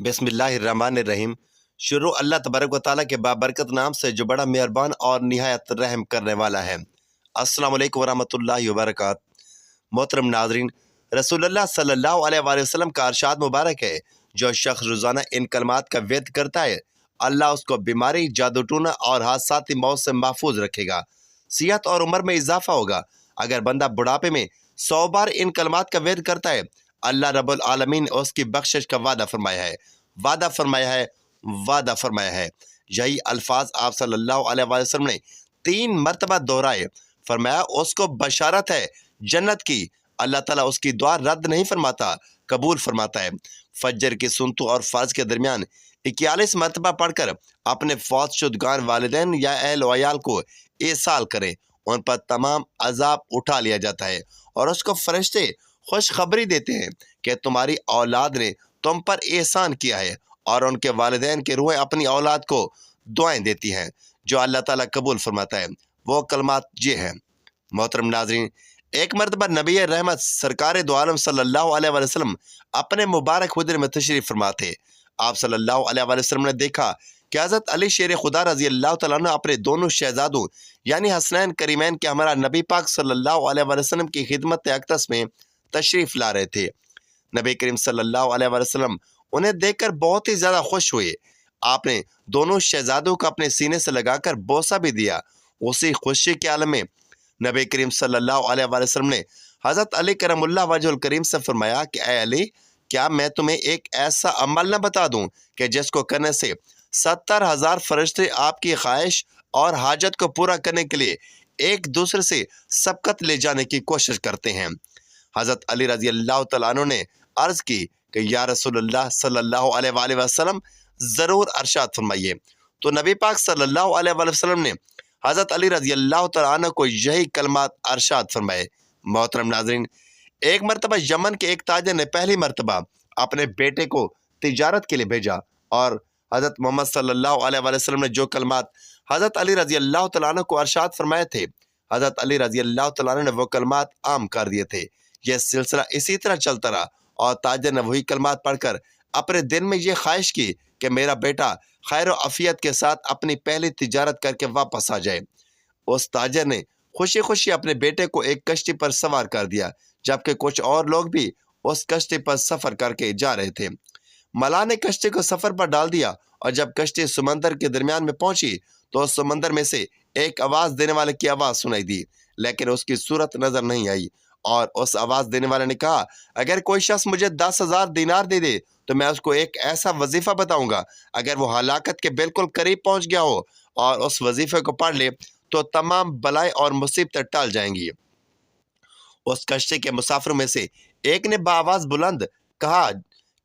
बिस्मिल्लाहिर्रहमानिर्रहीम। शुरू अल्लाह तबारक व तआला के बाबरकत नाम से जो बड़ा मेहरबान और निहायत रहम करने वाला है। अस्सलाम वालेकुम वरहमतुल्लाहि वबरकातुहू। मोहतरम नाज़रीन, रसूलुल्लाह सल्लल्लाहु अलैहि वसल्लम का इरशाद मुबारक है, जो शख्स रोज़ाना इन कलमात का वेद करता है, अल्लाह उसको बीमारी, जादू टूना और हादसाती मौत से महफूज रखेगा। सेहत और उम्र में इजाफा होगा। अगर बंदा बुढ़ापे में 100 बार इन कलमात का वेद करता है, अल्लाह रब्बुल आलमीन उसकी बख्शिश का वादा फरमाया है, वादा फरमाया है, वादा फरमाया है। यही अल्फाज आप सल्लल्लाहु अलैहि वसल्लम ने 3 मरतबा दोहराए। फरमाया उसको बशारत है जन्नत की। अल्लाह ताला उसकी दुआ रद्द नहीं फरमाता, कबूल फरमाता है। फजर की सुन्नतों और फ़र्ज के दरमियान 41 मरतबा पढ़कर अपने फौत शुदगान वालिदैन या अहल वयाल को एसाल करें। उन पर तमाम अजाब उठा लिया जाता है और उसको फरिश्ते खुशखबरी देते हैं कि तुम्हारी औलाद ने तुम पर एहसान किया है, और उनके वालिदैन की रूहें अपनी औलाद को दुआएं देती हैं, जो अल्लाह ताला कबूल फरमाता है। वो कलमात ये हैं। मोहतरम नाज़रीन, एक मरतबा नबी रहमत सरकार दो आलम सल्लल्लाहु अलैहि वसल्लम अपने मुबारक हुजरे में तशरीफ़ फरमा थे। आप सल्लल्लाहु अलैहि वसल्लम ने देखा कि हज़रत अली शेर खुदा रज़ी अल्लाह तआला अन्हु अपने दोनों शहजादों यानी हसनैन करीमैन के हमारा नबी पाक सल्लल्लाहु अलैहि वसल्लम की खिदमत अक़दस में तशरीफ़ ला रहे थे। नबी करीम सल्लल्लाहु अलैहि वसल्लम उन्हें देखकर बहुत ही ज़्यादा खुश हुए। आपने दोनों शहजादों को अपने सीने से लगाकर बोसा भी दिया। उसी खुशी के आलम में नबी करीम सल्लल्लाहु अलैहि वसल्लम ने हज़रत अली करमुल्लाह वजहुल करीम से फरमाया कि ऐ अली, क्या मैं तुम्हें एक ऐसा अमल न बता दूं कि जिसको करने से 70,000 फरिश्ते आपकी ख्वाहिश और हाजत को पूरा करने के लिए एक दूसरे से सबकत ले जाने की कोशिश करते हैं। हज़रत अली रज़ी अल्लाह तआला अन्हु ने अर्ज़ की कि या रसूलुल्लाह सल्लल्लाहु अलैहि वसल्लम, ज़रूर अरशाद फरमाइए। तो नबी पाक सल्लल्लाहु अलैहि वसल्लम ने हज़रत अली रज़ी अल्लाह तआला अन्हु को यही कलमात अरशाद फरमाए। मोहतरम नाज़रीन, एक मरतबा यमन के एक ताजर ने पहली मरतबा अपने बेटे को तिजारत के लिए भेजा, और हज़रत मोहम्मद सल्लल्लाहु अलैहि वसल्लम ने जो कलमात हज़रत अली रज़ी अल्लाह तआला अन्हु को अरशाद फरमाए थे, हज़रत अली रज़ी अल्लाह तआला अन्हु ने वो कलमात आम कर दिए थे। यह सिलसिला इसी तरह चलता रहा, और ताजर ने वही कलमात पढ़कर अपने दिल में ये ख्वाहिश की कि मेरा बेटा खैर व आफियत के साथ अपनी पहली तिजारत करके वापस आ जाए। उस ताजर ने खुशी खुशी अपने बेटे को एक कश्ती पर सवार कर दिया, जबकि कुछ और लोग भी उस कश्ती पर सफ़र करके जा रहे थे। मलाह ने कश्ती को सफ़र पर डाल दिया, और जब कश्ती समंदर के दरमियान में पहुंची तो उस समंदर में से एक आवाज़ देने वाले की आवाज़ सुनाई दी, लेकिन उसकी सूरत नज़र नहीं आई। और उस आवाज़ देने वाले ने कहा, अगर कोई शख्स मुझे 10,000 दीनार दे दे तो मैं उसको एक ऐसा वजीफ़ा बताऊंगा, अगर वो हलाकत के बिल्कुल करीब पहुंच गया हो और उस वजीफ़े को पढ़ ले तो तमाम बलाएं और मुसीबतें टल जाएंगी। उस कश्ती के मुसाफिरों में से एक ने बाआवाज़ बुलंद कहा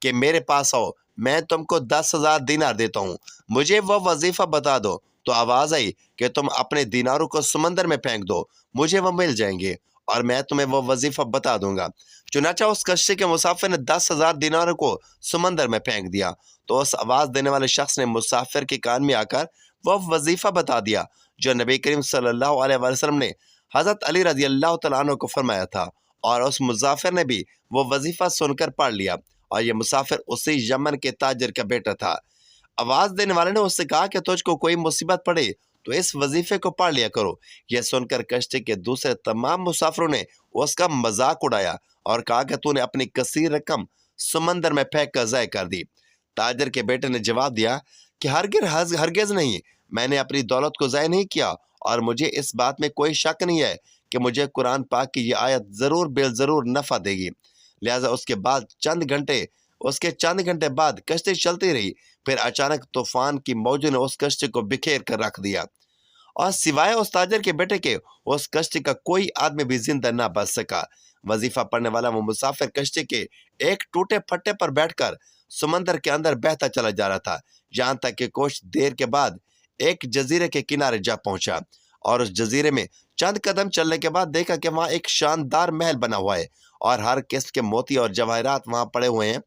कि मेरे पास आओ, मैं तुमको 10,000 दीनार देता हूँ, मुझे वह वजीफ़ा बता दो। तो आवाज़ आई कि तुम अपने दीनारों को समंदर में फेंक दो, मुझे वह मिल जाएंगे और मैं तुम्हें वह वजीफ़ा बता दूंगा। चुनाचा उस कश्ती के मुसाफिर ने 10,000 दीनारों को समंदर में फेंक दिया। तो उस आवाज़ देने वाले शख्स ने मुसाफिर के कान में आकर वह वजीफ़ा बता दिया जो नबी करीम सल्लल्लाहु अलैहि वसल्लम ने हज़रत अली रज़ी अल्लाह तआला अन्हु को फरमाया था, और उस मुसाफिर ने भी वो वजीफ़ा सुनकर पढ़ लिया। और यह मुसाफिर उसी यमन के ताजर का बेटा था। आवाज़ देने वाले ने उससे कहा कि तुझको कोई मुसीबत पड़े तो इस वजीफ़े को पढ़ लिया करो। यह सुनकर कश्ती के दूसरे तमाम मुसाफिरों ने उसका मजाक उड़ाया और कहा कि तूने अपनी कसीर रकम समंदर में फेंक कर ज़ाय कर दी। ताजर के बेटे ने जवाब दिया कि हरगिज़ नहीं, मैंने अपनी दौलत को ज़ाय नहीं किया, और मुझे इस बात में कोई शक नहीं है कि मुझे कुरान पाक की यह आयत ज़रूर बेज़रूर नफ़ा देगी। लिहाजा उसके चंद घंटे बाद कश्ती चलती रही। फिर अचानक तूफान की मौजों ने उस कश्ती को बिखेर कर रख दिया, और सिवाय उस ताजर के बेटे के उस कश्ती का कोई आदमी भी जिंदा ना बच सका। वजीफा पढ़ने वाला वो मुसाफिर कश्ती के एक टूटे फट्टे पर बैठकर समंदर के अंदर बहता चला जा रहा था, यहाँ तक कि कुछ देर के बाद एक जजीरे के किनारे जा पहुंचा, और उस जजीरे में चंद कदम चलने के बाद देखा कि वहाँ एक शानदार महल बना हुआ है और हर किस्म के मोती और जवाहरात वहाँ पड़े हुए हैं।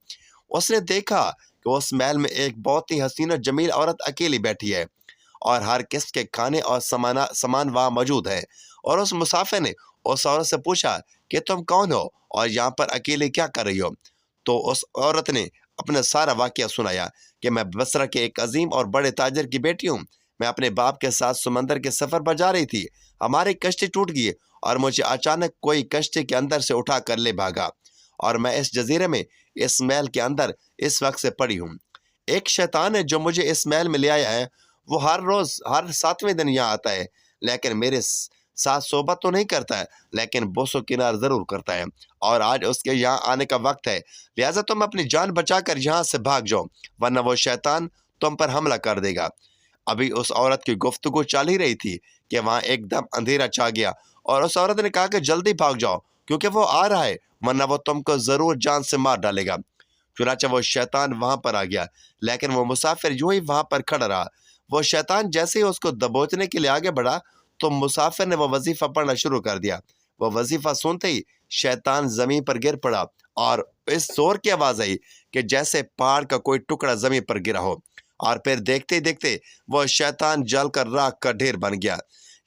उसने देखा कि उस महल में एक बहुत ही हसीन और जमील औरत अकेली बैठी है, और हर किस्म के खाने और सामान वहाँ मौजूद है। और उस मुसाफिर ने उस औरत से पूछा कि तुम कौन हो और यहाँ पर अकेले क्या कर रही हो? तो उस औरत ने اپنا سارا واقعہ سنایا کہ میں بصرہ کے ایک عظیم اور بڑے تاجر کی بیٹی ہوں، میں اپنے باپ کے ساتھ سمندر کے سفر پر جا رہی تھی، ہماری کشتی ٹوٹ گئی اور مجھے اچانک کوئی کشتی کے اندر سے اٹھا کر لے بھاگا، اور میں اس جزیرے میں اس محل کے اندر اس وقت سے پڑی ہوں۔ ایک شیطان ہے جو مجھے اس محل میں لے آیا ہے، وہ ہر روز ہر 7ویں دن یہاں آتا ہے، لیکن میرے ساتھ صحبت تو نہیں کرتا ہے، لیکن بوس و کنار ضرور کرتا ہے، اور آج اس کے یہاں آنے کا وقت ہے، لہٰذا تم اپنی جان بچا کر یہاں سے بھاگ جاؤ، ورنہ وہ شیطان تم پر حملہ کر دے گا۔ ابھی اس عورت کی گفتگو چل ہی رہی تھی کہ وہاں ایک دم اندھیرا چھا گیا، اور اس عورت نے کہا کہ جلدی بھاگ جاؤ کیونکہ وہ آ رہا ہے، ورنہ وہ تم کو ضرور جان سے مار ڈالے گا۔ چنانچہ وہ شیطان وہاں پر آ گیا، لیکن وہ مسافر یوں ہی وہاں پر کھڑا رہا۔ وہ شیطان جیسے ہی اس کو دبوچنے کے لیے آگے بڑھا تو مسافر نے وہ وظیفہ پڑھنا شروع کر دیا۔ وہ وظیفہ سنتے ہی شیطان زمین پر گر پڑا، اور اس زور کی آواز آئی کہ جیسے پہاڑ کا کوئی ٹکڑا زمین پر گرا ہو، اور پھر دیکھتے ہی دیکھتے وہ شیطان جل کر راکھ کا ڈھیر بن گیا۔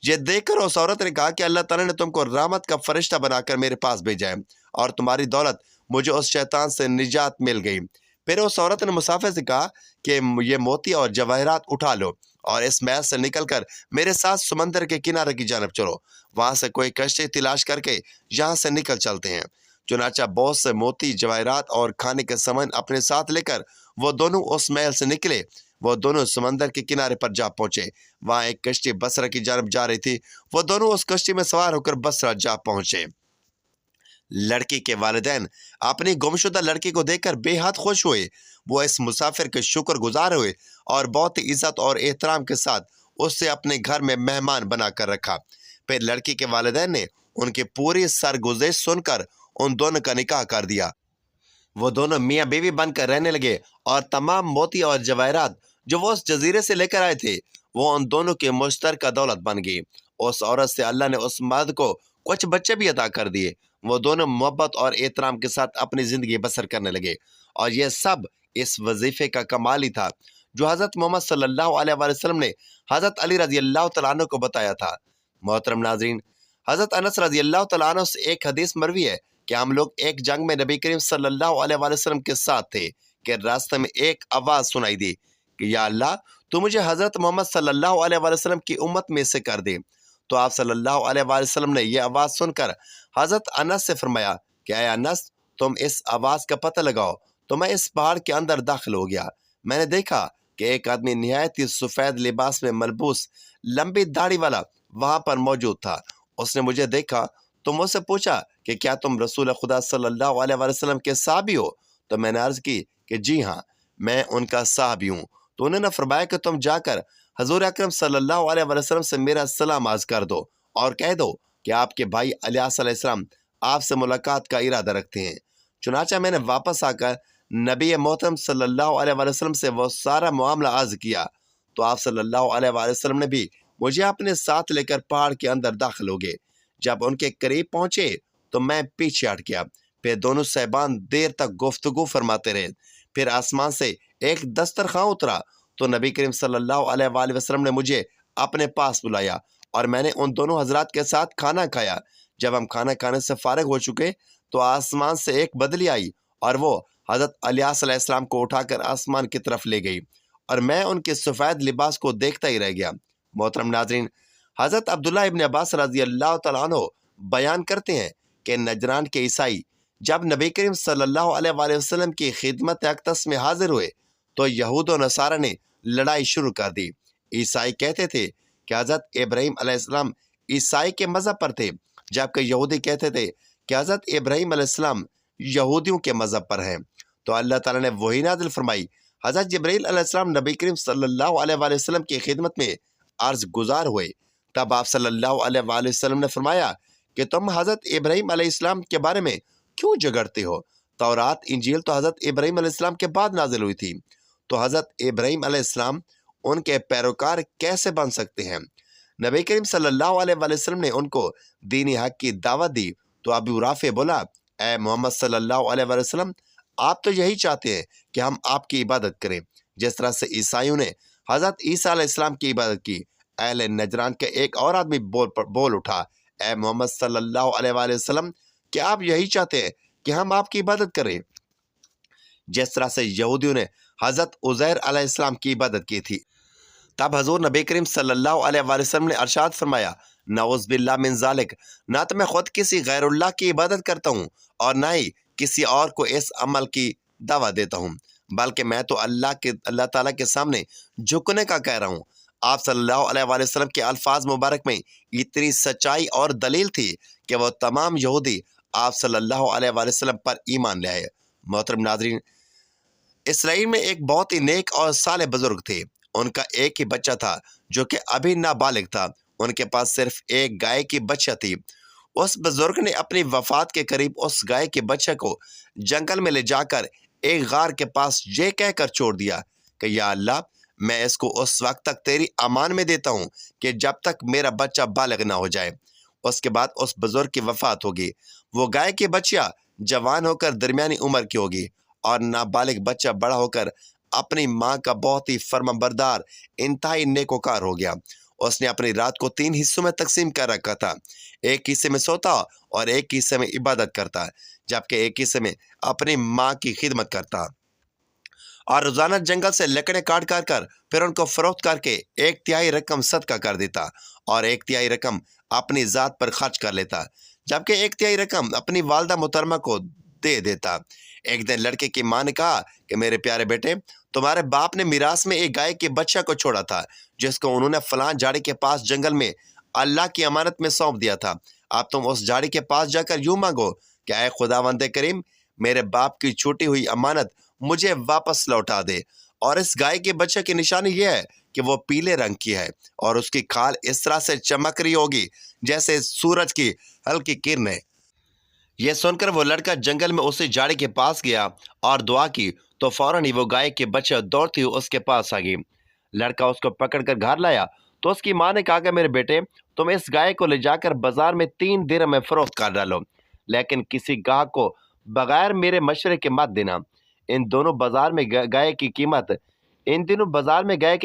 یہ دیکھ کر اس عورت نے کہا کہ اللہ تعالیٰ نے تم کو رحمت کا فرشتہ بنا کر میرے پاس بھیجا ہے، اور تمہاری دولت مجھے اس شیطان سے نجات مل گئی۔ پھر اس عورت نے مسافر سے کہا کہ یہ موتی اور جواہرات اٹھا لو اور اس محل سے نکل کر میرے ساتھ سمندر کے کنارے کی جانب چلو، وہاں سے کوئی کشتی تلاش کر کے یہاں سے نکل چلتے ہیں۔ چنانچہ بہت سے موتی، جواہرات اور کھانے کے سامان اپنے ساتھ لے کر وہ دونوں اس محل سے نکلے۔ وہ دونوں سمندر کے کنارے پر جا پہنچے، وہاں ایک کشتی بصرہ کی جانب جا رہی تھی، وہ دونوں اس کشتی میں سوار ہو کر بصرہ جا پہنچے۔ لڑکی کے والدین اپنی گمشدہ لڑکی کو دیکھ کر بے حد خوش ہوئے، وہ اس مسافر کے شکر گزار ہوئے اور بہت عزت اور احترام کے ساتھ اسے اپنے گھر میں مہمان بنا کر رکھا۔ پھر لڑکی کے والدین نے ان کی پوری سرگزشت سن کر ان دونوں کا نکاح کر دیا۔ وہ دونوں میاں بیوی بن کر رہنے لگے، اور تمام موتی اور جواہرات جو وہ اس جزیرے سے لے کر آئے تھے وہ ان دونوں کی مشترکہ دولت بن گئی۔ اس عورت سے اللہ نے اس مرد کو کچھ بچے بھی عطا کر دیے۔ وہ دونوں محبت اور احترام کے ساتھ اپنی زندگی بسر کرنے لگے، اور یہ سب اس وظیفے کا کمال ہی تھا جو حضرت محمد صلی اللہ علیہ وآلہ وسلم نے حضرت علی رضی اللہ تعالیٰ عنہ کو بتایا تھا۔ محترم ناظرین، حضرت انس رضی اللہ تعالیٰ عنہ سے ایک حدیث مروی ہے کہ ہم لوگ ایک جنگ میں نبی کریم صلی اللہ علیہ وآلہ وسلم کے ساتھ تھے کہ راستے میں ایک آواز سنائی دی کہ یا اللہ تو مجھے حضرت محمد صلی اللہ علیہ وآلہ وسلم کی امت میں سے کر دے۔ تو آپ صلی اللہ علیہ وآلہ وسلم نے یہ آواز سن کر حضرت انس سے فرمایا کہ اے انس، تم اس آواز کا پتہ لگاؤ۔ تو میں اس پہاڑ کے اندر داخل ہو گیا، میں نے دیکھا کہ ایک آدمی نہایت ہی سفید لباس میں ملبوس، لمبی داڑھی والا وہاں پر موجود تھا۔ اس نے مجھے دیکھا تو مجھ سے پوچھا کہ کیا تم رسول خدا صلی اللہ علیہ وآلہ وسلم کے صحابی ہو؟ تو میں نے عرض کی کہ جی ہاں، میں ان کا صحابی ہوں۔ تو انہوں نے فرمایا کہ تم جا کر حضور اکرم صلی اللہ علیہ وآلہ وسلم سے میرا سلام عرض کر دو، اور کہہ دو کہ آپ کے بھائی الیاس علیہ السلام آپ سے ملاقات کا ارادہ رکھتے ہیں۔ چنانچہ میں نے واپس آ کر نبی محترم صلی اللہ علیہ وآلہ وسلم سے وہ سارا معاملہ عرض کیا، تو آپ صلی اللہ علیہ وآلہ وسلم نے بھی مجھے اپنے ساتھ لے کر پہاڑ کے اندر داخل ہو گئے۔ جب ان کے قریب پہنچے تو میں پیچھے ہٹ گیا۔ پھر دونوں صاحبان دیر تک گفتگو فرماتے رہے۔ پھر آسمان سے ایک دسترخوان اترا تو نبی کریم صلی اللہ علیہ وآلہ وسلم نے مجھے اپنے پاس بلایا، اور میں نے ان دونوں حضرات کے ساتھ کھانا کھایا۔ جب ہم کھانا کھانے سے فارغ ہو چکے تو آسمان سے ایک بدلی آئی، اور وہ حضرت الیاس علیہ السلام کو اٹھا کر آسمان کی طرف لے گئی، اور میں ان کے سفید لباس کو دیکھتا ہی رہ گیا۔ محترم ناظرین، حضرت عبداللہ ابن عباس رضی اللہ تعالیٰ عنہ بیان کرتے ہیں کہ نجران کے عیسائی جب نبی کریم صلی اللہ علیہ وآلہ وسلم کی خدمت اقدس میں حاضر ہوئے تو یہود و نصارہ نے لڑائی شروع کر دی۔ عیسائی کہتے تھے کہ حضرت ابراہیم علیہ السلام عیسائی کے مذہب پر تھے، جبکہ یہودی کہتے تھے کہ حضرت ابراہیم علیہ السلام یہودیوں کے مذہب پر ہیں۔ تو اللہ تعالیٰ نے وحی نازل فرمائی۔ حضرت جبرائیل علیہ السلام نبی کریم صلی اللہ علیہ وآلہ وسلم کی خدمت میں عرض گزار ہوئے، تب آپ صلی اللہ علیہ وآلہ وسلم نے فرمایا کہ تم حضرت ابراہیم علیہ السلام کے بارے میں کیوں جھگڑتے ہو؟ تورات، انجیل تو حضرت ابراہیم علیہ السلام کے بعد نازل ہوئی تھی، تو حضرت ابراہیم علیہ السلام ان کے پیروکار کیسے بن سکتے ہیں؟ نبی کریم صلی اللہ علیہ وآلہ وسلم نے ان کو دینی حق کی دعوت دی تو ابو رافع بولا، اے محمد صلی اللہ علیہ وآلہ وسلم، آپ تو یہی چاہتے ہیں کہ ہم آپ کی عبادت کریں، جس طرح سے عیسائیوں نے حضرت عیسیٰ علیہ السلام کی عبادت کی۔ اہل نجران کا ایک اور آدمی بول اٹھا، اے محمد صلی اللہ علیہ وآلہ وسلم، کیا آپ یہی چاہتے ہیں کہ ہم آپ کی عبادت کریں؟ जिस तरह से यहूदियों ने हज़रत उज़ैर अलैहिस्सलाम की इबादत की थी। तब हजूर नबी करीम सल्लल्लाहु अलैहि वसल्लम ने अरशाद फरमाया, नऊज़ बिल्लाह मिन ज़ालिक, ना तो मैं खुद किसी गैरुल्लाह की इबादत करता हूँ और ना ही किसी और को इस अमल की दावा देता हूँ, बल्कि मैं तो अल्लाह ताला के सामने झुकने का कह रहा हूँ। आप सल्लल्लाहु अलैहि वसल्लम के अल्फाज मुबारक में इतनी सच्चाई और दलील थी कि वह तमाम यहूदी आप सल्लल्लाहु अलैहि वसल्लम पर ईमान ले आए। मोहतरम नाज़रीन, इसराइल में एक बहुत ही नेक और साले बुजुर्ग थे। उनका एक ही बच्चा था जो कि अभी नाबालिग था। उनके पास सिर्फ एक गाय की बच्चा थी। उस बुजुर्ग ने अपनी वफात के करीब उस गाय के बच्चे को जंगल में ले जाकर एक गार के पास ये कहकर छोड़ दिया कि या अल्लाह, मैं इसको उस वक्त तक तेरी अमान में देता हूँ कि जब तक मेरा बच्चा बालिग ना हो जाए। उसके बाद उस बुजुर्ग की वफात होगी। वो गाय की बच्चिया जवान होकर दरमियानी उम्र की होगी और नाबालिग बच्चा बड़ा होकर अपनी माँ का बहुत ही फर्माबरदार इंतहाई नेकोकार हो गया। उसने अपनी रात को 3 हिस्सों में तकसीम कर रखा था। एक हिस्से में सोता और एक हिस्से में इबादत करता, जबकि एक हिस्से में अपनी माँ की खिदमत करता और रोजाना जंगल से लकड़ें काट काट कर फिर उनको फरोख्त करके 1/3 रकम सदका कर देता और 1/3 रकम अपनी ज़ात पर खर्च कर लेता, जबकि 1/3 रकम अपनी वालदा मुहतरमा को दे देता। एक दिन लड़के की माँ ने कहा कि मेरे प्यारे बेटे, तुम्हारे बाप ने मिरास में एक गाय के बच्चा को छोड़ा था जिसको उन्होंने फलां झाड़ी के पास जंगल में अल्लाह की अमानत में सौंप दिया था। अब तुम उस झाड़ी के पास जाकर यूं मांगो कि ऐ खुदावंद करीम, मेरे बाप की छूटी हुई अमानत मुझे वापस लौटा दे। और इस गाय के बच्चे की निशानी यह है कि वो पीले रंग की है और उसकी खाल इस तरह से चमक रही होगी जैसे सूरज की हल्की किरणें। यह सुनकर वो लड़का जंगल में उसी झाड़ी के पास गया और दुआ की तो फौरन ही वो गाय के बच्चे दौड़ती हुई उसके पास आ गई। लड़का उसको पकड़कर घर लाया तो उसकी माँ ने कहा कि मेरे बेटे, तुम इस गाय को ले जाकर बाजार में 3 दिरहम में फरोख्त कर डालो, लेकिन किसी गाहक को बगैर मेरे मशवरे के मत देना। इन दिनों बाजार में गाय की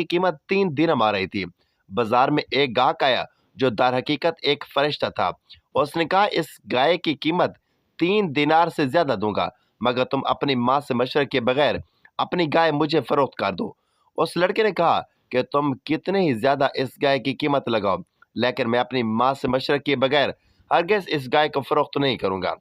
कीमत 3 दिरहम आ रही थी। बाजार में एक गाहक आया जो दर हकीकत एक फरिश्ता था। उसने कहा, इस गाय की कीमत 3 दिनार से ज्यादा दूंगा, मगर तुम अपनी माँ से मशवरे के बगैर अपनी गाय मुझे फरोख्त कर दो। उस लड़के ने कहा कि तुम कितने ही ज्यादा इस गाय की कीमत लगाओ, लेकिन मैं अपनी माँ से मशवरे के बगैर हरगिज़ इस गाय को फरोख्त नहीं करूंगा।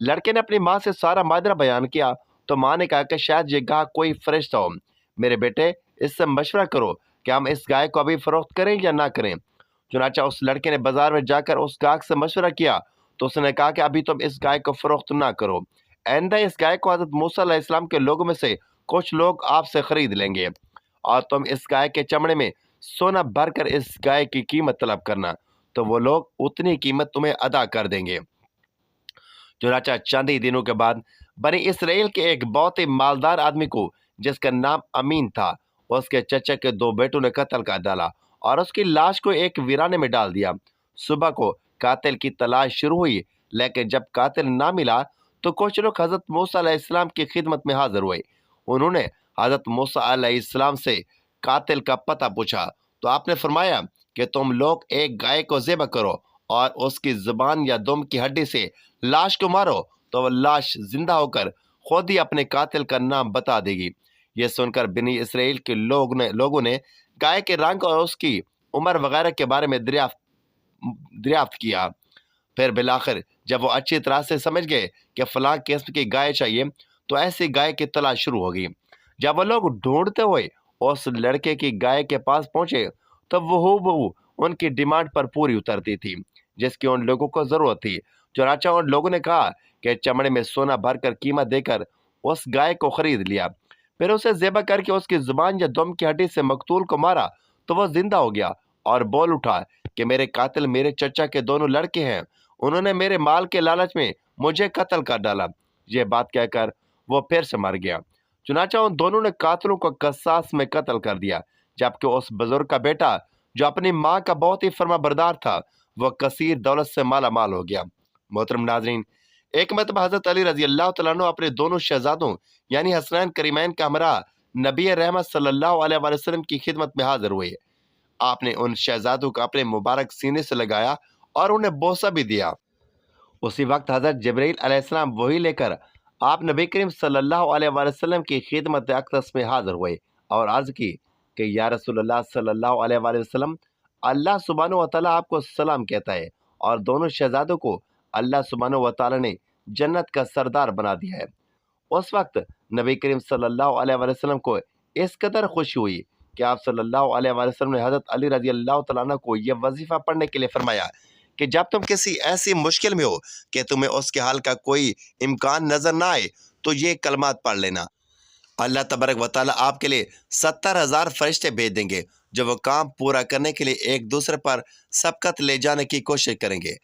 लड़के ने अपनी माँ से सारा माजरा बयान किया तो माँ ने कहा कि शायद ये गाय कोई फरिश्ता हो। मेरे बेटे, इससे मशवरा करो कि हम इस गाय को अभी फरोख्त करें या ना करें। चुनाचा उस लड़के ने बाजार में जाकर उस गाहक से मशवरा किया तो उसने कहा कि अभी तुम इस गाय को फरोख्त ना करो। आइंदा इस गाय को हज़रत मूसा अलैहिस्सलाम के लोगों में से कुछ लोग आपसे खरीद लेंगे और तुम इस गाय के चमड़े में सोना भरकर इस गाय की कीमत तलब करना, तो वो लोग उतनी कीमत तुम्हें अदा कर देंगे। चुनाचा चंद ही दिनों के बाद बनी इसराइल के एक बहुत ही मालदार आदमी को, जिसका नाम अमीन था, उसके चचा के 2 बेटों ने कत्ल कर डाला और उसकी लाश को एक वीराने में डाल दिया। सुबह को कातिल की तलाश शुरू हुई, लेकिन जब कातिल ना मिला तो कुछ लोग हजरत मूसा अलैहिस्सलाम की खिदमत में हाजिर हुए। उन्होंने हजरत मूसा अलैहिस्सलाम से कातिल का पता पूछा तो आपने फरमाया कि तुम लोग एक गाय को ज़िबह करो और उसकी जुबान या दुम की हड्डी से लाश को मारो, तो वह लाश जिंदा होकर खुद ही अपने कातिल का नाम बता देगी। यह सुनकर बनी इसराइल के लोगों ने गाय के रंग और उसकी उम्र वगैरह के बारे में दरियाफ्त किया। फिर बिलाखिर जब वो अच्छी तरह से समझ गए कि फलां किस्म की गाय चाहिए, तो ऐसी गाय की तलाश शुरू होगी। जब वो लोग ढूंढते हुए उस लड़के की गाय के पास पहुंचे तो वो हूबहू उनकी डिमांड पर पूरी उतरती थी जिसकी उन लोगों को जरूरत थी। चुनाचा उन लोगों ने कहा कि चमड़े में सोना भरकर कीमत देकर उस गाय को खरीद लिया। फिर उसे ज़िबह करके उसकी जुबान या दुम की हड्डी से मकतूल को मारा तो वह जिंदा हो गया और बोल उठा कि मेरे कातिल मेरे चचा के दोनों लड़के हैं, उन्होंने मेरे माल के लालच में मुझे कत्ल कर डाला। ये बात कहकर वो फिर से मर गया। चुनाचा उन दोनों ने कातिलों को कसास में कत्ल कर दिया, जबकि उस बुजुर्ग का बेटा जो अपनी माँ का बहुत ही फर्माबरदार था, वह कसीर दौलत से माला माल हो गया। मोहतरम नाजरीन, एक मरतबा हजरत अली रजी अल्लाह तआला अन्हु अपने दोनों शहजादों यानी हसनैन करीमैन का हमरा नबी रहमत सल्लल्लाहु अलैहि वसल्लम की खिदमत में हाजिर हुए। आपने उन शहजादों को अपने मुबारक सीने से लगाया और उन्हें बोसा भी दिया। उसी वक्त हजरत जिब्रील अलैहिस्सलाम वही लेकर آپ نبی کریم صلی اللہ علیہ وآلہ وسلم کی خدمت اقدس میں حاضر ہوئے اور عرض کی کہ یا رسول اللہ صلی اللہ علیہ وآلہ وسلم، اللہ سبحانہ و تعالیٰ آپ کو سلام کہتا ہے اور دونوں شہزادوں کو اللہ سبحانہ و تعالیٰ نے جنت کا سردار بنا دیا ہے۔ اس وقت نبی کریم صلی اللہ علیہ وآلہ وسلم کو اس قدر خوشی ہوئی کہ آپ صلی اللہ علیہ وآلہ وسلم نے حضرت علی رضی اللہ تعالیٰ عنہ کو یہ وظیفہ پڑھنے کے لیے فرمایا کہ جب تم کسی ایسی مشکل میں ہو کہ تمہیں اس کے حل کا کوئی امکان نظر نہ آئے تو یہ کلمات پڑھ لینا۔ اللہ تبارک و تعالیٰ آپ کے لیے 70,000 فرشتے بھیج دیں گے جو وہ کام پورا کرنے کے لیے ایک دوسرے پر سبقت لے جانے کی کوشش کریں گے۔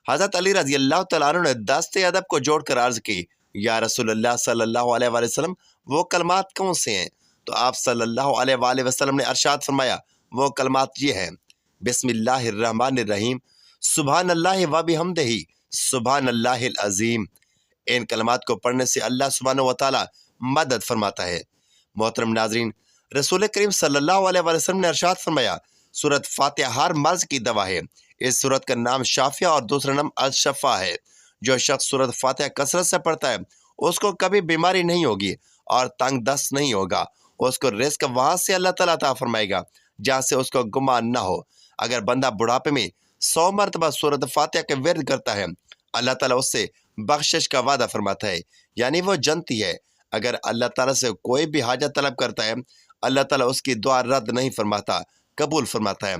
حضرت علی رضی اللہ تعالیٰ عنہ نے دست ادب کو جوڑ کر عرض کی، یا رسول اللہ صلی اللہ علیہ وآلہ وسلم، وہ کلمات کون سے ہیں؟ تو آپ صلی اللہ علیہ وآلہ وسلم نے ارشاد فرمایا، وہ کلمات یہ ہیں: بسم اللہ الرحمن الرحیم، سبحان اللہ و بحمدہ، سبحان اللہ العظیم۔ ان کلمات کو پڑھنے سے اللہ سبحانہ و تعالیٰ مدد فرماتا ہے۔ محترم ناظرین، رسول کریم صلی اللہ علیہ وآلہ وسلم نے ارشاد فرمایا، سورۃ فاتحہ ہر مرض کی دوا ہے۔ اس سورت کا نام شافیہ اور دوسرا نام الشفا ہے۔ جو شخص سورۃ فاتحہ کثرت سے پڑھتا ہے اس کو کبھی بیماری نہیں ہوگی اور تنگ دست نہیں ہوگا۔ اس کو رزق وہاں سے اللہ تعالیٰ عطا فرمائے گا جہاں سے اس کو گمان نہ ہو۔ اگر بندہ بڑھاپے میں 100 مرتبہ سورۃ فاتحہ کا ورد کرتا ہے، اللہ تعالیٰ اس سے بخشش کا وعدہ فرماتا ہے، یعنی وہ جنتی ہے۔ اگر اللہ تعالیٰ سے کوئی بھی حاجت طلب کرتا ہے، اللہ تعالیٰ اس کی دعا رد نہیں فرماتا، قبول فرماتا ہے۔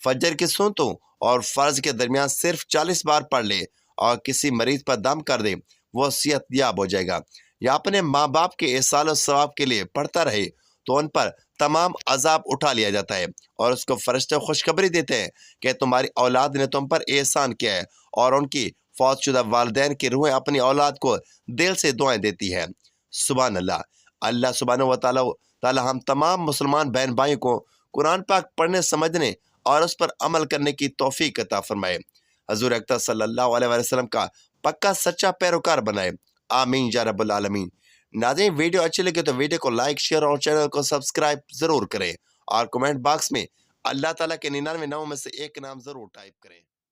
فجر کی سنتوں اور فرض کے درمیان صرف 40 بار پڑھ لے اور کسی مریض پر دم کر دے، وہ صحت یاب ہو جائے گا۔ یا اپنے ماں باپ کے احسان و ثواب کے لیے پڑھتا رہے تو ان پر تمام عذاب اٹھا لیا جاتا ہے اور اس کو فرشتے خوشخبری دیتے ہیں کہ تمہاری اولاد نے تم پر احسان کیا ہے، اور ان کی فوت شدہ والدین کی روحیں اپنی اولاد کو دل سے دعائیں دیتی ہے۔ سبحان اللہ۔ اللہ سبحانہ و تعالیٰ ہم تمام مسلمان بہن بھائیوں کو قرآن پاک پڑھنے، سمجھنے اور اس پر عمل کرنے کی توفیق عطا فرمائے۔ حضور اکرم صلی اللہ علیہ وسلم کا پکا سچا پیروکار بنائے، آمین یا رب العالمین۔ ناظرین، ویڈیو اچھی لگے تو ویڈیو کو لائک، شیئر اور چینل کو سبسکرائب ضرور کریں، اور کمنٹ باکس میں اللہ تعالیٰ کے 99 ناموں میں سے ایک نام ضرور ٹائپ کریں۔